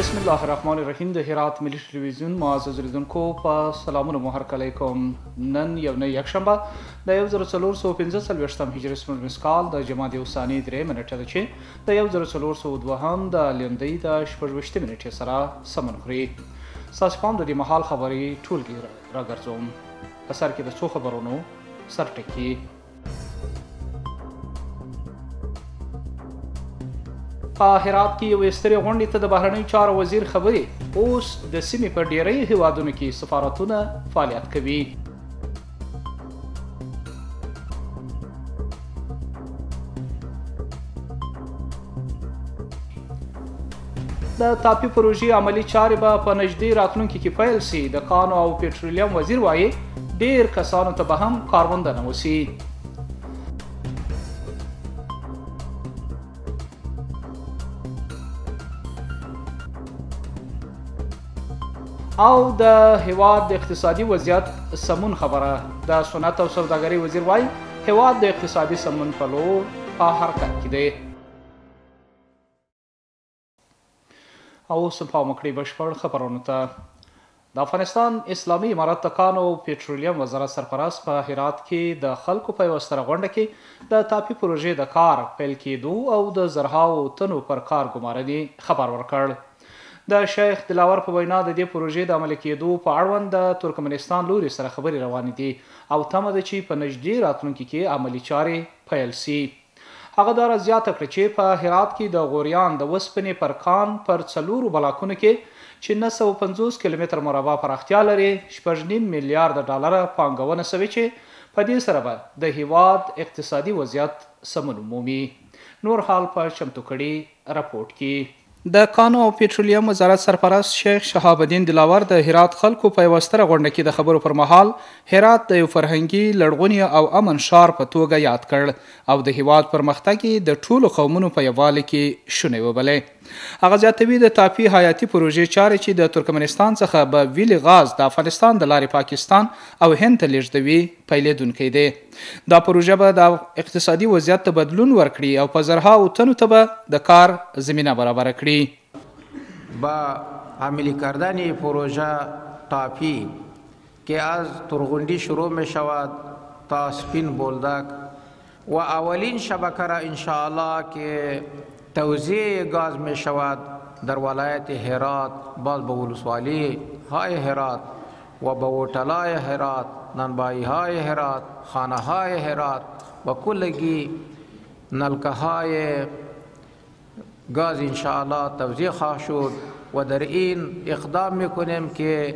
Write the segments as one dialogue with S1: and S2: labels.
S1: بسم الله الرحمن الرحیم. د هرات ملي ټلویزیون معزز لیدونکو په سلامونه مو هرکلی کوم. نن یکشنبه د 1445 هجري سپوږمیز کال د جمادی الثاني 3 منټه ده چې د 1402 د لیندۍ د 26 منټې سره سمون خوري. ستاسو پام د دې مهال خبرې ټولګي راګرځوم. په سر کې د څو خبرونو سرټکي. په هرات کې یو سترې غونډې ته د بهرنیو چارو وزیر خبرې. اوس د سیمې په ډیری هیوادونو کې سفارتونه فعالیت کوي. د تاپي پروژې عملي چارې به په نږدې راتلونکي کې پیل سي. د کانو او پټرولیم وزیر وایي ډیر کسانو ته به هم کارموندنه وسي. او د هیواد د اقتصادي وضعیت سمون خبره. د صنعت او سوداګرۍ وزیر وایي هیواد د اقتصادي سمون په لور په حرکت کې دی. او اوس پام وکړئ بشپړ خبرونو ته. د افغانستان اسلامي امارت د کانو او پټرولیم وزارت سرپرست په هرات کې د خلکو په یوه ستره غونډه کې د تاپي پروژې د کار پیل کېدو او د زرهاو تنو پر کار ګمارنې خبر ورکړ. د شیخ دلاور په وینا د دې پروژې د عملي کېدو په اړوند د ترکمنستان لوري سره خبرې روانې دي او تمه ده چې په نږدې راتلونکي کې عملي چارې پیل سي. هغه دا زیاته کړه چې په هرات کې د غوریان د وسپنې پر کان پر 4 بلاکونو کې چې 950 کیلومتر مربع پراختیا لري 6.5 میلیارډ ډالر پانګونه شوې چې په دې سره به د هیواد اقتصادي وضعیت سمون مومي. نور حال په چمتو کړي راپورټ کې. د کانو او پټرولیم وزارت سرپرست شیخ شهاب الدین دلاور د هرات خلکو په یوه ستره غونډه کې د خبرو پر مهال هرات د یو فرهنګي لرغوني او امن ښار په توګه یاد کړ او د هیواد پرمختګ یې د ټولو قومونو په یووالي کې شونې وبلې. هغه زیاتوي د تاپي حیاتي پروژې چارې چې د ترکمنستان څخه به ویلي غاز د افغانستان د لارې پاکستان او هند ته لیږدوي پیلېدونکی دی. دا پروژه به د اقتصادي وضعیت ته بدلون ورکړي او په زرهاو تنو ته به د کار زمینه برابر کړي.
S2: با عملی کردن پروژه تاپی که از ترغندی شروع می شود تا سپین بولدک و اولین شبکه را انشاءالله که توزیع گاز می شود در ولایت هرات باز به ولسوالی های هرات و به هتل‌های هرات، نانوایی های هرات، خانه های هرات و کلگی نلکه های گاز انشاءالله توزیع خواهد شد و در این اقدام میکنیم که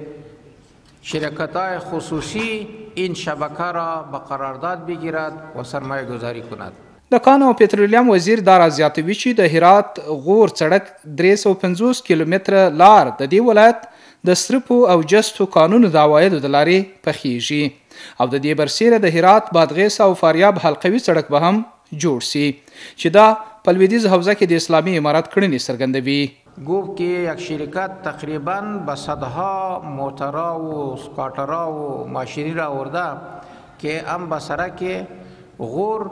S2: شرکت های خصوصی این شبکه را به قرارداد بگیرد و سرمایه گذاری کند.
S1: د کانو او پټرولیم وزیر دا زیاتوي چې د هرات غور سړک 350 کیلومتره لار د دې ولایت د سرپو او جستو قانونو د عوایدو د لارې پخیږي او د دې برسیره د هرات بادغیس او فاریاب حلقوي سړک به هم جوړ سي چې دا په لویدیځ حوزه کې د اسلامي امارت کړنې څرګندوي.
S2: گفت که یک شرکت تقریبا به صدها موترها و سکاترها و ماشینی را آورده که هم به سرک غور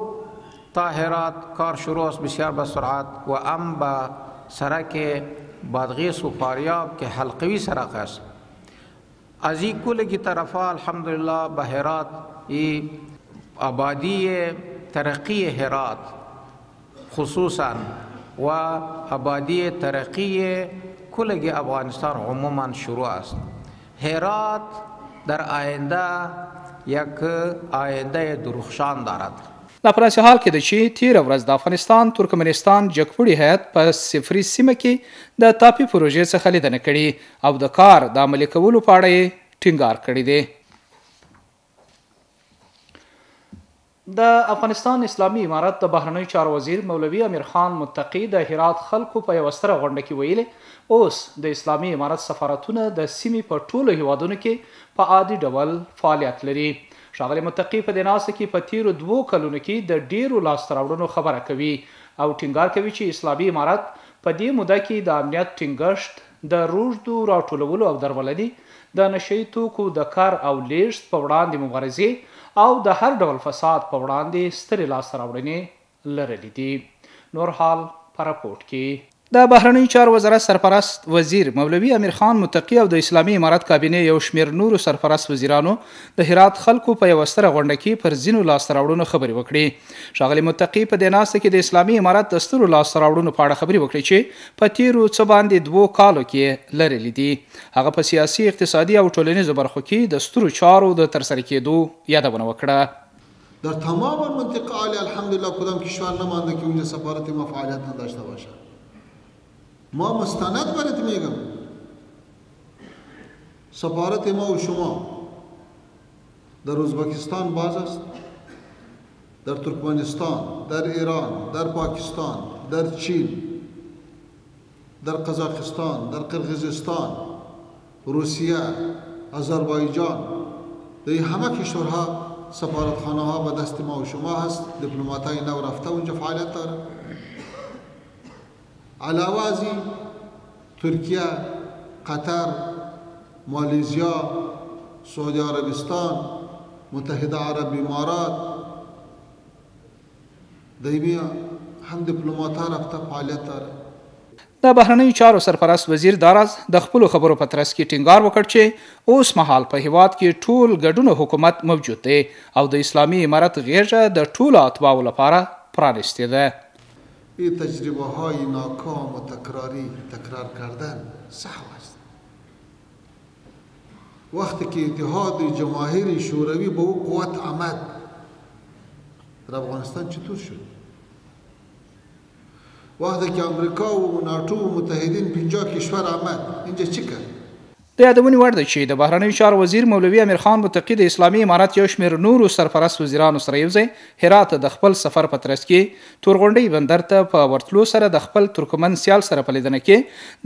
S2: تا هرات کار شروع است بسیار به سرعت و هم به سرک بادغیس و فاریاب که حلقوی سرک است. از این کلگی طرفا الحمدلله به هرات آبادی ترقی هرات خصوصا و آبادی ترقی کلگی افغانستان عموما شروع است. هرات در آینده یک آینده درخشان دارد.
S1: دا په داسې حال کې ده چې تېره ورځ د افغانستان ترکمنستان جګپوړي هیات په صفري سیمه کې د تاپي پروژې څخه لیدنه کړې او د کار د عملي کولو په اړه یې ټینګار کړی دی. د افغانستان اسلامي امارت د بهرنیو چارو وزیر مولوي امیر خان متقي د هرات خلکو په یوه ستره غونډه کې ویلي اوس د اسلامي امارت سفارتونه د سیمې په ټولو هیوادونو کې په عادي ډول فعالیت لري. ښاغلی متقي په دې ناسته کې په تیرو 2 کلونو کې د ډیرو لاسته راوړنو خبره کوي او ټینګار کوي چې اسلامي امارت په دې موده کې د امنیت ټینګښت د روږدو راټولولو او درولنې د نشهیي توکو د کار او لیږد په وړاندې مبارزې او د هر ډول فساد په وړاندې سترې لاسته راوړنې لرلې دي. نور حال په راپورټ کې. د بهرنیو چارو وزارت سرپرست وزیر مولوي امیر خان متقي او د اسلامي امارت کابینې یو شمېر نورو سرپرست وزیرانو د هرات خلکو په یوه ستره غونډه کې پر ځینو لاسته راوړنو خبرې وکړې. ښاغلي متقي په دې ناسته کې د اسلامي امارت د سترو لاسته راوړنو په اړه خبرې وکړې چې په تیرو څه باندې 2 کالو کې لرلې دي. هغه په سیاسي، اقتصادي او ټولنیزو برخو کې د سترو چارو د ترسره کېدو یادونه وکړه.
S3: در تمام منطقه عالی الحمدلله کدام کشور نمانده که اونجا سفارت ما فعالیت نداشته باشه. ما مستند برات میگم سفارت ما و شما در ازبکستان باز است، در ترکمنستان، در ایران، در پاکستان، در چین، در قزاقستان، در قرقیزستان، روسیه، آذربایجان، در همه کشورها سفارتخانه ها به دست ما و شما هست. دیپلماتای نو رفته اونجا فعالیت داره. علاوه از این ترکیه، قطر، مالیزیا، سعودی عربستان، متحده عرب امارات دیمی هم دیپلمات‌ها رفته فعالیت داره.
S1: د بهرنیو چارو سرپرست وزیر داراز د خپلو خبرو په ترڅ کې ټینګار وکړ چې اوس مهال په هیواد کې ټول ګډون حکومت موجود دی او د اسلامي امارت غیږه د ټولو اتباعو لپاره پرانیستې ده.
S3: این تجربه های ناکام و تکرار کردن صعب است. وقتی که اتحاد جماهیر شوروی به او قوت آمد در افغانستان چطور شد؟ وقتی که امریکا و ناتو و متحدین 50 کشور آمد اینجا چی کرد؟
S1: د یادونې وړ ده چې د بهرنیو چارو وزیر مولوي امیر خان متقي د اسلامي امارت یو شمېر نورو سرپرست وزیرانو سره یوځای هرات د خپل سفر په ترڅ کې تورغونډۍ بندر ته په ورتلو سره د خپل ترکمن سیال سره په لیدنه کې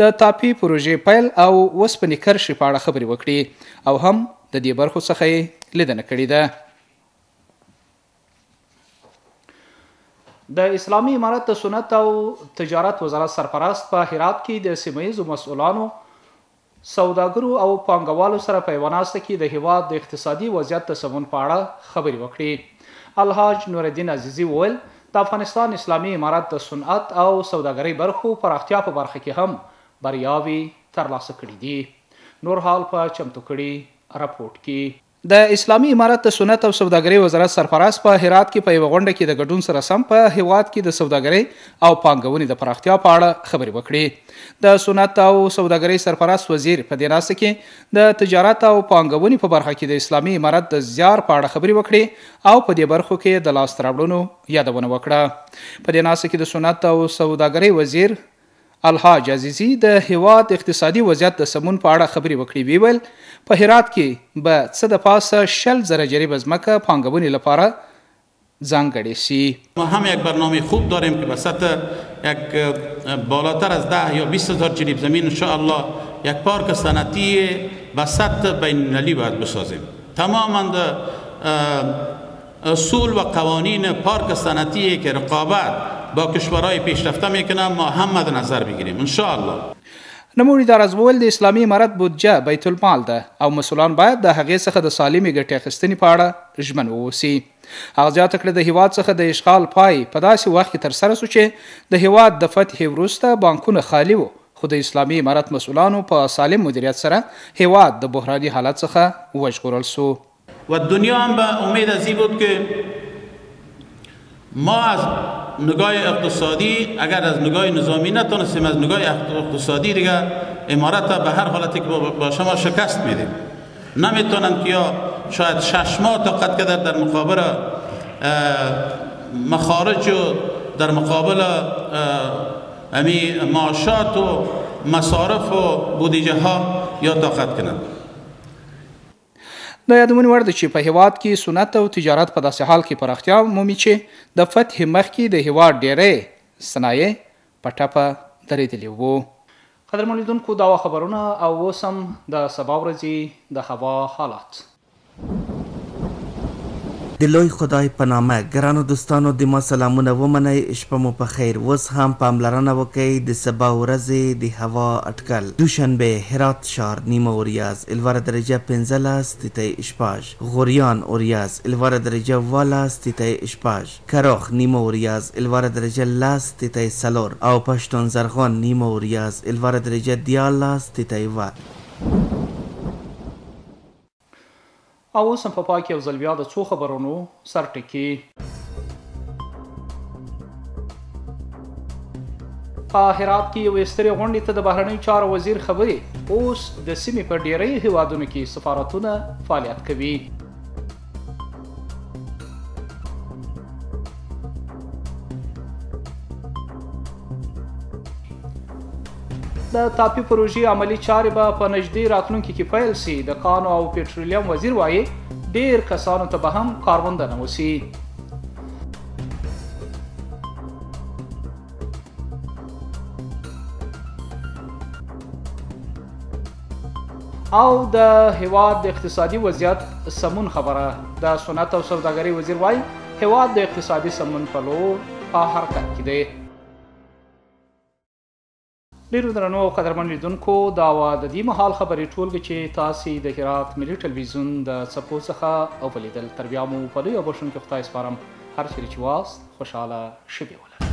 S1: د تاپي پروژې پیل او وسپنې کرښې په اړه خبرې وکړي او هم د دې برخو څخه یې لیدنه کړې ده. د اسلامي امارت د صنعت او تجارت وزارت سرپرست په هرات کې د سیمه ییزو مسؤلانو، سوداګرو او پانګوالو سره په یوه ناسته کې د هیواد د اقتصادي وضعیت د سمون په اړه خبرې وکړې. الحاج نورالدین عزیزي وویل د افغانستان اسلامي امارت د صنعت او سوداګرۍ برخو پراختیا په برخه کې هم بریاوې ترلاسه کړي دي. نور حال په چمتو کړي راپورټ کې. د اسلامي امارت د صنعت او سوداګرۍ وزارت سرپرست په هرات کې په یوه غونډه کې د ګډون سره سم په هیواد کې د سوداګرۍ او پانګونې د پراختیا په اړه خبرې وکړې. د صنعت او سوداګرۍ سرپرست وزیر په دې ناسته کې د تجارت او پانګونې په برخه کې د اسلامي امارت د زیار په اړه خبرې وکړې او په دې برخو کې د لاسته راوړنو یادونه وکړه. په دې ناسته کې د صنعت او سوداګرۍ وزیر الحاج عزیزي د هیواد اقتصادي وضعیت د سمون په اړه خبرې وکړې. ویل په هرات کې به څه د پاسه 60,000 جریب ځمکه پانګونې لپاره ځانګړې شي.
S4: ما هم یک برنامه خوب داریم که به سطح یک بالاتر از 10 یا 20,000 جریب زمین ان شاء الله یک پارک صنعتی به سطح بین المللی باید بسازیم. تماما اصول و قوانین پارک صنعتی که رقابت با کشورهای پیشرفته میکنه ما هم مد نظر بگیریم ان شاء الله.
S1: نوموړي داراز وویل د اسلامي امارت بودجه بیت المال ده او مسؤلان باید د هغې څخه د سالمې ګټې اخیستنې په اړه ژمن واوسي. هغه زیاته کړه د هیواد څخه د اشغال پای په داسې وخت کې ترسره شو چې د هیواد د فتح وروسته بانکونه خالي وو، خو د اسلامي امارت مسؤلانو په سالم مدیریت سره هیواد د بحراني حالت څخه وژغورل سو.
S4: و دنیا هم به امید از این بود که ما از نگاه اقتصادی اگر از نگاه نظامی نتونستیم از نگاه اقتصادی دیگر امارت به هر حالتی که با شما شکست میدیم. نمیتونن که یا شاید 6 ماه طاقت کردن در مقابل مخارج و در مقابل معاشات و مصارف و بودجه ها یا طاقت کنند.
S1: د یادونې وړ ده چې په هیواد کې صنعت او تجارت په داسې حال کې پراختیا مومي چې د فتح مخکې د هیواد ډیری صنایع په ټپه درېدلي وو. قدرمن لیدونکو دا خبرونه او اوس هم د سبا ورځې د هوا حالات.
S5: د لوی خدای په نامه ګرانو دوستانو د ما سلامونه ومنئ، شپه مو په خیر. اوس هم پاملرنه وکئ د سبا ورځې د هوا اټکل. دوشنبه هرات ښار نیمه وریځ الوره درجه 15 تیتای اشپاژ، غوریان وریځ الوره درجه 12 تیتای اشپاژ، کروخ نیمه وریځ الوره درجه 10 تیتای سلور او پښتون زرغون نیمه وریځ الوره درجه 14 تیتای و.
S1: او اوس هم په پای کې یو ځل بیا د څو خبرونو سرټکي. په هرات کې یوې سترې غونډې ته د بهرنیو چارو وزیر خبرې. اوس د سیمې په ډیری هیوادونو کې سفارتونه فعالیت کوي. د تاپي پروژې عملي چارې به په نږدې راتلونکي کې پیل سي. د کانو او پټرولیم وزیر وایي ډیر کسانو ته به هم کارموندنه وسي. او د هیواد د اقتصادي وضعیت سمون خبره. د صنعت او سوداګرۍ وزیر وایي هیواد د اقتصادي سمون په لور په حرکت کې دی. ډیرو درنو او قدرمن لیدونکو، دا وه د دې مهال خبرې ټولګې چې تاسې د هرات ملي ټلویزیون د څپو څخه اولیدل. تر بیا مو په لوی او بښونکي خدای سپارم. هر چیرې چې واست خوشحاله شپې ولرئ.